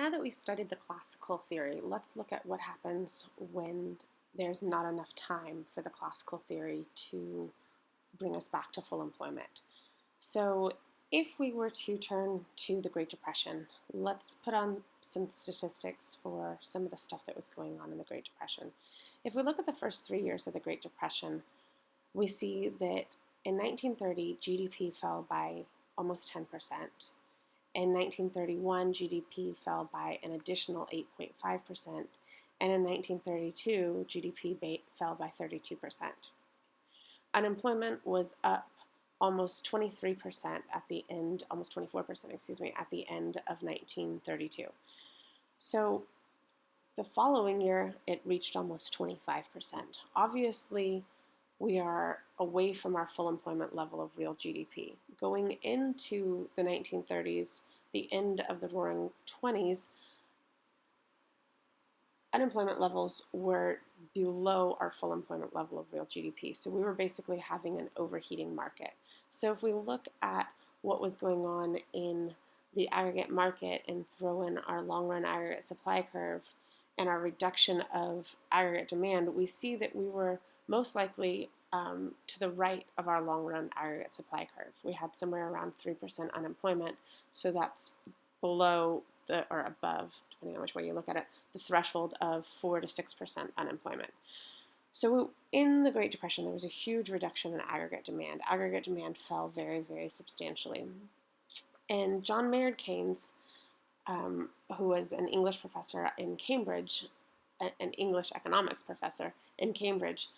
Now that we've studied the classical theory, let's look at what happens when there's not enough time for the classical theory to bring us back to full employment. So if we were to turn to the Great Depression, let's put on some statistics for some of the stuff that was going on in the Great Depression. If we look at the first 3 years of the Great Depression, we see that in 1930, GDP fell by almost 10%. In 1931, GDP fell by an additional 8.5%, and in 1932, GDP fell by 32%. Unemployment was up almost 23% at the end, almost 24%, at the end of 1932. So the following year, it reached almost 25%. Obviously, we are away from our full employment level of real GDP. Going into the 1930s, the end of the Roaring 20s, unemployment levels were below our full employment level of real GDP. So we were basically having an overheating market. So if we look at what was going on in the aggregate market and throw in our long-run aggregate supply curve and our reduction of aggregate demand, we see that we were most likely to the right of our long-run aggregate supply curve. We had somewhere around 3% unemployment, so that's below or above, depending on which way you look at it, the threshold of 4 to 6% unemployment. So in the Great Depression, there was a huge reduction in aggregate demand. Aggregate demand fell very, very substantially. And John Maynard Keynes, who was an English professor in Cambridge, an English economics professor in Cambridge,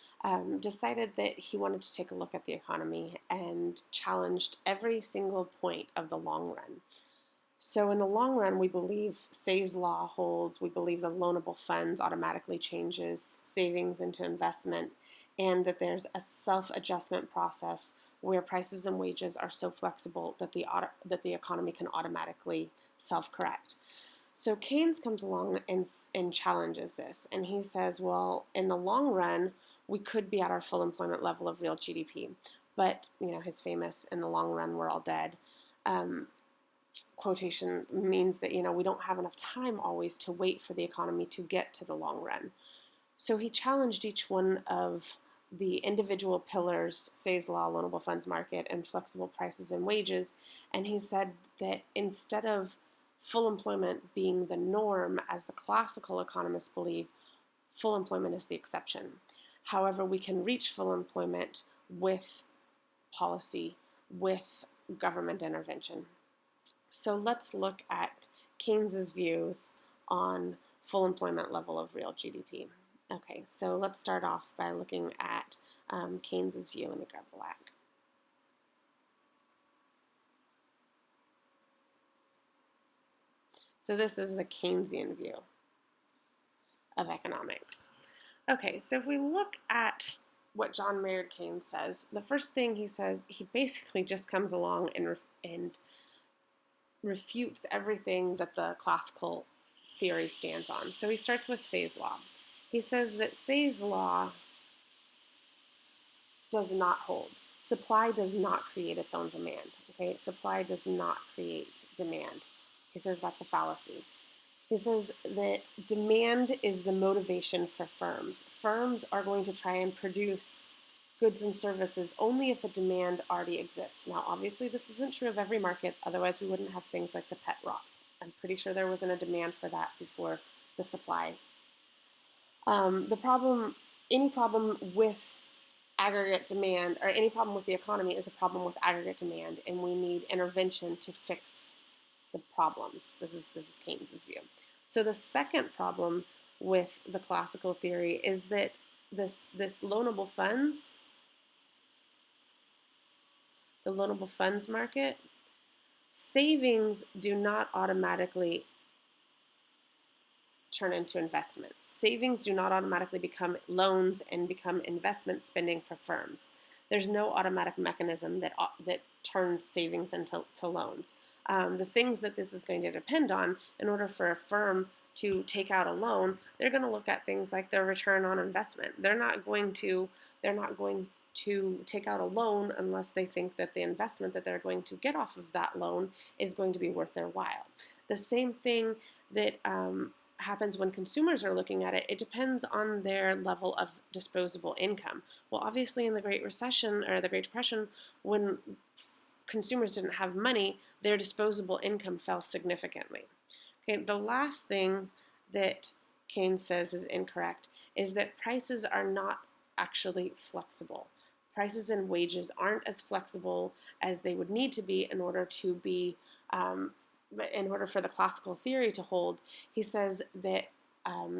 decided that he wanted to take a look at the economy and challenged every single point of the long run. So in the long run, we believe Say's law holds, we believe the loanable funds automatically changes savings into investment, and that there's a self-adjustment process where prices and wages are so flexible that the economy can automatically self-correct. So Keynes comes along and challenges this, and he says, well, in the long run, we could be at our full employment level of real GDP, but, his famous, in the long run, we're all dead, quotation means that, we don't have enough time always to wait for the economy to get to the long run. So he challenged each one of the individual pillars, Say's law, loanable funds market, and flexible prices and wages, and he said that instead of full employment being the norm, as the classical economists believe, full employment is the exception. However, we can reach full employment with policy, with government intervention. So let's look at Keynes's views on full employment level of real GDP. Okay, so let's start off by looking at Keynes's view. Let me grab the black. So this is the Keynesian view of economics. Okay, so if we look at what John Maynard Keynes says, the first thing he says, he basically just comes along and refutes everything that the classical theory stands on. So he starts with Say's law. He says that Say's law does not hold. Supply does not create its own demand. Okay, supply does not create demand. He says that's a fallacy. He says that demand is the motivation for firms. Firms are going to try and produce goods and services only if a demand already exists. Now, obviously, this isn't true of every market, otherwise we wouldn't have things like the pet rock. I'm pretty sure there wasn't a demand for that before the supply. Any problem with aggregate demand, or any problem with the economy is a problem with aggregate demand, and we need intervention to fix the problems. This is Keynes's view. So the second problem with the classical theory is that this loanable funds, the loanable funds market, savings do not automatically turn into investments. Savings do not automatically become loans and become investment spending for firms. There's no automatic mechanism that turns savings into loans. The things that this is going to depend on, in order for a firm to take out a loan, they're going to look at things like their return on investment. They're not going to take out a loan unless they think that the investment that they're going to get off of that loan is going to be worth their while. The same thing that happens when consumers are looking at it. It depends on their level of disposable income. Well, obviously in the Great Recession or the Great Depression, when consumers didn't have money, their disposable income fell significantly. Okay, the last thing that Keynes says is incorrect is that prices are not actually flexible. Prices and wages aren't as flexible as they would need to be in order to be, in order for the classical theory to hold. He says that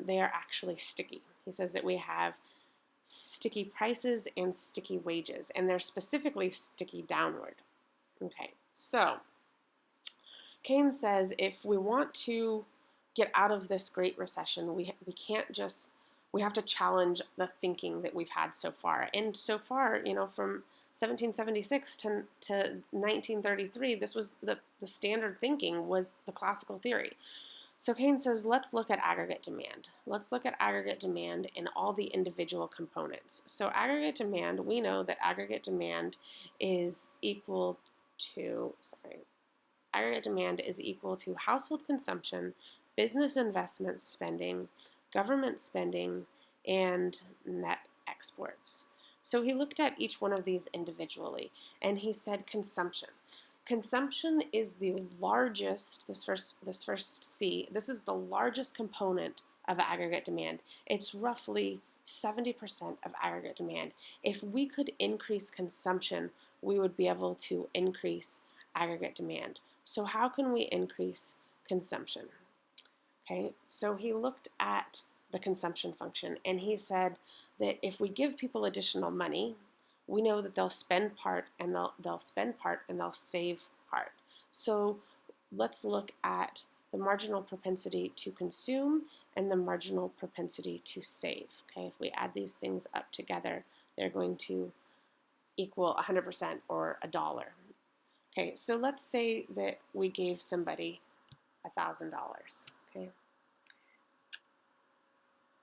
they are actually sticky. He says that we have sticky prices and sticky wages, and they're specifically sticky downward. Okay, so Keynes says if we want to get out of this Great Recession, we can't just, we have to challenge the thinking that we've had so far. And so far, from 1776 to 1933, this was the standard thinking was the classical theory. So Keynes says, let's look at aggregate demand. Let's look at aggregate demand in all the individual components. So aggregate demand, we know that aggregate demand is equal to, aggregate demand is equal to household consumption, business investment spending, government spending, and net exports. So he looked at each one of these individually, and he said consumption. Consumption is the largest, this first C, this is the largest component of aggregate demand. It's roughly 70% of aggregate demand. If we could increase consumption, we would be able to increase aggregate demand. So how can we increase consumption? Okay, so he looked at the consumption function, and he said that if we give people additional money, we know that they'll spend part and they'll spend part and they'll save part. So let's look at the marginal propensity to consume and the marginal propensity to save. Okay, if we add these things up together, they're going to equal 100% or $1. Okay, so let's say that we gave somebody $1,000. Okay,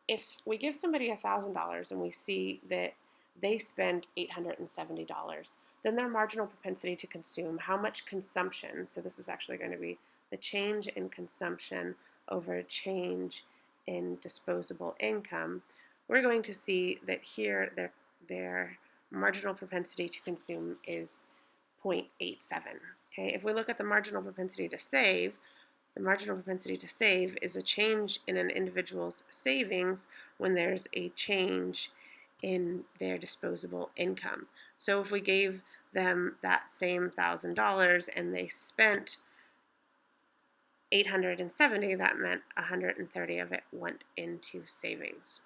if we give somebody $1,000 and we see that they spend $870, then their marginal propensity to consume, how much consumption, so this is actually going to be the change in consumption over change in disposable income, we're going to see that here their marginal propensity to consume is 0.87. Okay, if we look at the marginal propensity to save, the marginal propensity to save is a change in an individual's savings when there's a change in their disposable income. So if we gave them that same $1,000 and they spent $870, that meant $130 of it went into savings.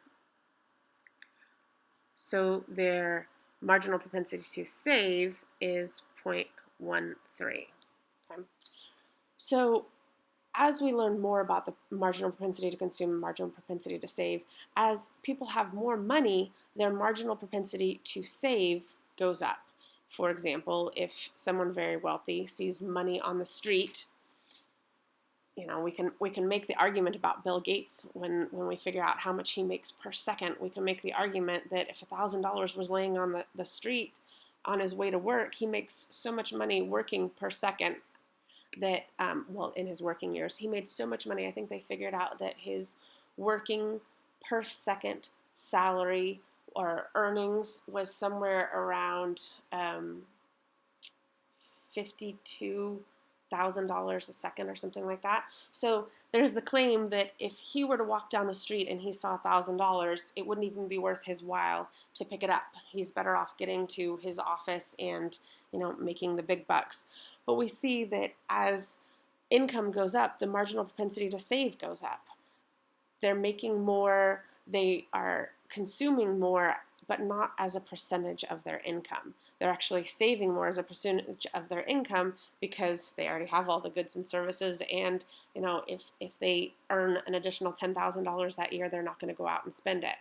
So their marginal propensity to save is 0.13. Okay. So as we learn more about the marginal propensity to consume and marginal propensity to save, as people have more money, their marginal propensity to save goes up. For example, if someone very wealthy sees money on the street, we can make the argument about Bill Gates when we figure out how much he makes per second. We can make the argument that if $1,000 was laying on the street on his way to work, he makes so much money working per second that, in his working years, he made so much money. I think they figured out that his working per second salary or earnings was somewhere around $52,000 a second or something like that. So there's the claim that if he were to walk down the street and he saw $1,000, it wouldn't even be worth his while to pick it up. He's better off getting to his office and making the big bucks. But we see that as income goes up, the marginal propensity to save goes up. They're making more, they are consuming more, but not as a percentage of their income. They're actually saving more as a percentage of their income because they already have all the goods and services, and if they earn an additional $10,000 that year, they're not going to go out and spend it.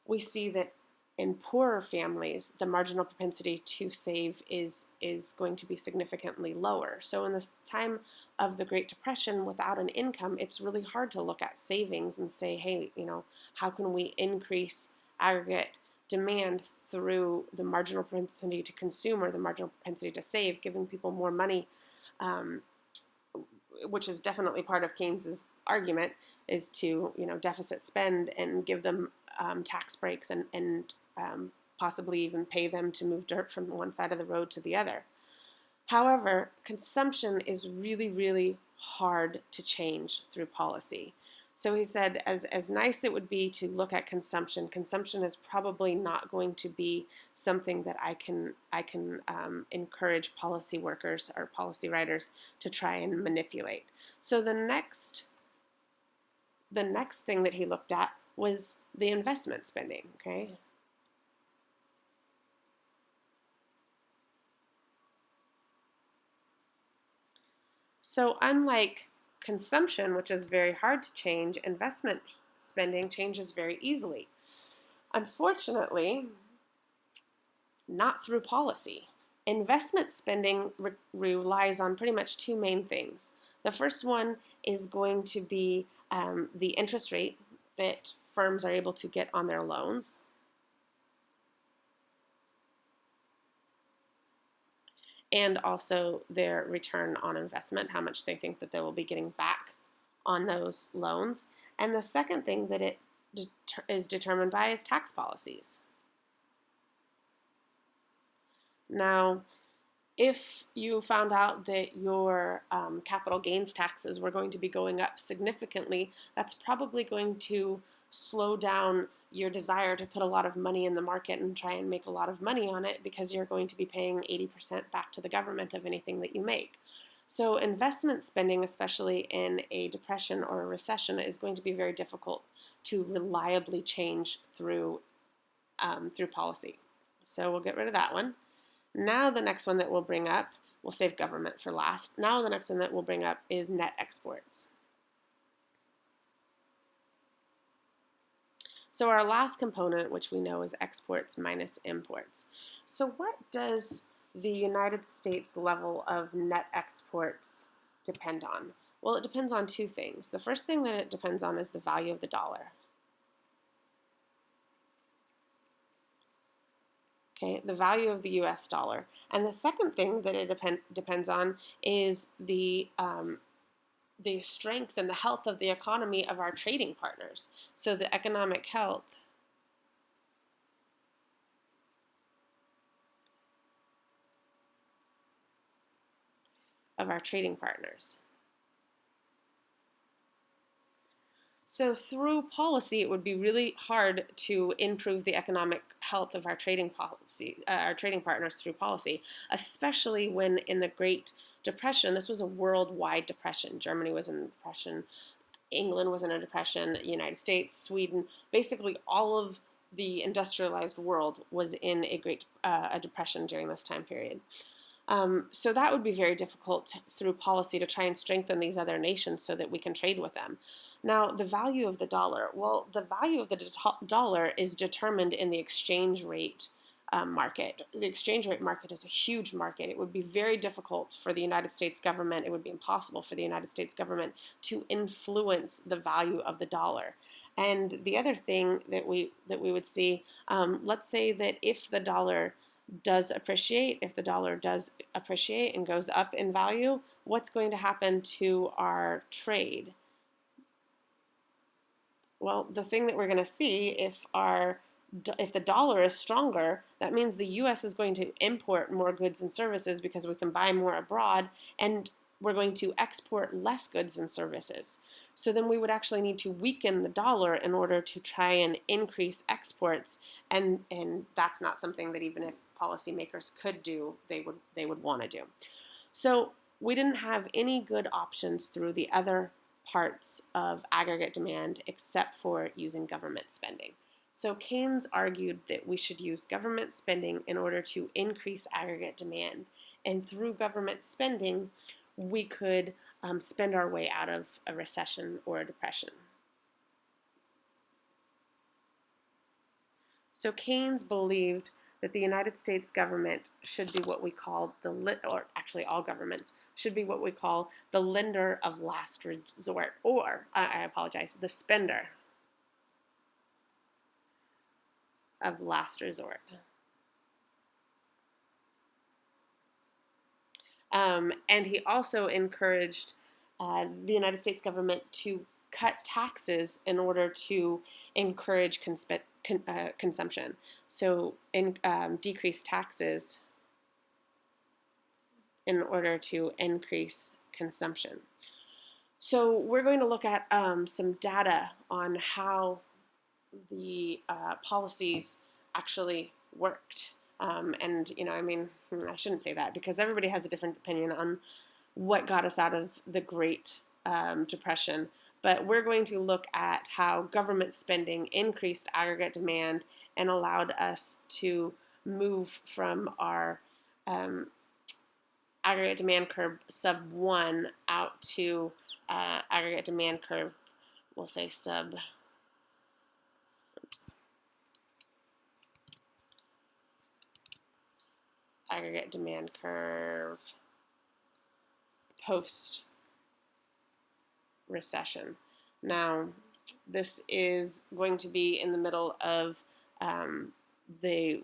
We see that in poorer families, the marginal propensity to save is going to be significantly lower. So in this time of the Great Depression, without an income, it's really hard to look at savings and say, hey, how can we increase aggregate demand through the marginal propensity to consume or the marginal propensity to save, giving people more money, um, which is definitely part of Keynes's argument, is to deficit spend and give them tax breaks and possibly even pay them to move dirt from one side of the road to the other. However, consumption is really, really hard to change through policy. So he said, as nice it would be to look at consumption, consumption is probably not going to be something that I can encourage policy workers or policy writers to try and manipulate. So the next thing that he looked at was the investment spending. Okay. So unlike consumption, which is very hard to change, investment spending changes very easily. Unfortunately, not through policy. Investment spending relies on pretty much two main things. The first one is going to be the interest rate that firms are able to get on their loans. And also their return on investment, how much they think that they will be getting back on those loans. And the second thing that it is determined by is tax policies. Now, if you found out that your capital gains taxes were going to be going up significantly, that's probably going to slow down your desire to put a lot of money in the market and try and make a lot of money on it, because you're going to be paying 80% back to the government of anything that you make. So investment spending, especially in a depression or a recession, is going to be very difficult to reliably change through policy. So we'll get rid of that one. Now the next one that we'll bring up, we'll save government for last. Now the next one that we'll bring up is net exports. So our last component, which we know is exports minus imports. So what does the United States level of net exports depend on? Well, it depends on two things. The first thing that it depends on is the value of the dollar. Okay, the value of the US dollar. And the second thing that it depends on is the strength and the health of the economy of our trading partners. So the economic health of our trading partners. So through policy, it would be really hard to improve the economic health of our trading partners through policy, especially when in the Great Depression, this was a worldwide depression. Germany was in a depression, England was in a depression, the United States, Sweden, basically all of the industrialized world was in a depression during this time period. So that would be very difficult through policy to try and strengthen these other nations so that we can trade with them. Now, the value of the dollar. Well, the value of the dollar is determined in the exchange rate market. The exchange rate market is a huge market. It would be very difficult for the United States government. It would be impossible for the United States government to influence the value of the dollar. And the other thing that we would see, let's say that if the dollar does appreciate, and goes up in value, what's going to happen to our trade? Well, the thing that we're going to see, if the dollar is stronger, that means the U.S. is going to import more goods and services because we can buy more abroad, and we're going to export less goods and services. So then we would actually need to weaken the dollar in order to try and increase exports, and that's not something that even if policymakers could do, they would want to do. So we didn't have any good options through the other parts of aggregate demand except for using government spending. So Keynes argued that we should use government spending in order to increase aggregate demand, and through government spending we could spend our way out of a recession or a depression. So Keynes believed that the United States government should be what we call or actually all governments should be what we call the lender of last resort, or, the spender of last resort. And he also encouraged the United States government to cut taxes in order to encourage consumption. So, decrease taxes in order to increase consumption. So, we're going to look at some data on how the policies actually worked. And, I mean, I shouldn't say that because everybody has a different opinion on what got us out of the Great Depression. But we're going to look at how government spending increased aggregate demand and allowed us to move from our aggregate demand curve sub 1 out to aggregate demand curve, we'll say sub, aggregate demand curve post recession. Now, this is going to be in the middle of the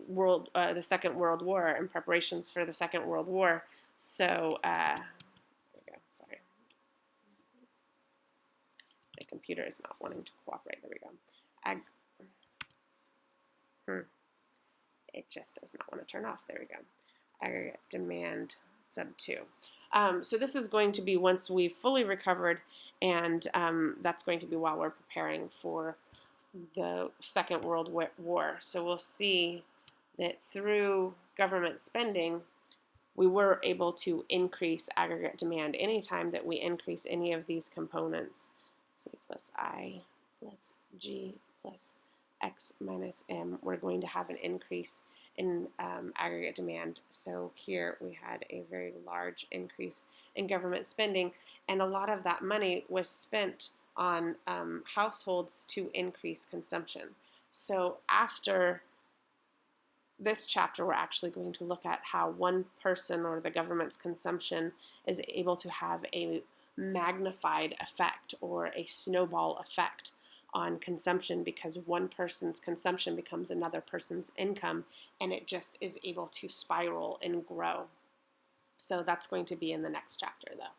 Second World War and preparations for the Second World War. So, there we go. Sorry, my computer is not wanting to cooperate. There we go. It just does not want to turn off. There we go. Aggregate demand sub 2. So this is going to be once we've fully recovered, and that's going to be while we're preparing for the Second World War. So we'll see that through government spending, we were able to increase aggregate demand anytime that we increase any of these components. C plus I plus G plus X minus M, we're going to have an increase in aggregate demand. So here we had a very large increase in government spending, and a lot of that money was spent on households to increase consumption. So after this chapter, we're actually going to look at how one person or the government's consumption is able to have a magnified effect or a snowball effect on consumption, because one person's consumption becomes another person's income, and it just is able to spiral and grow. So that's going to be in the next chapter, though.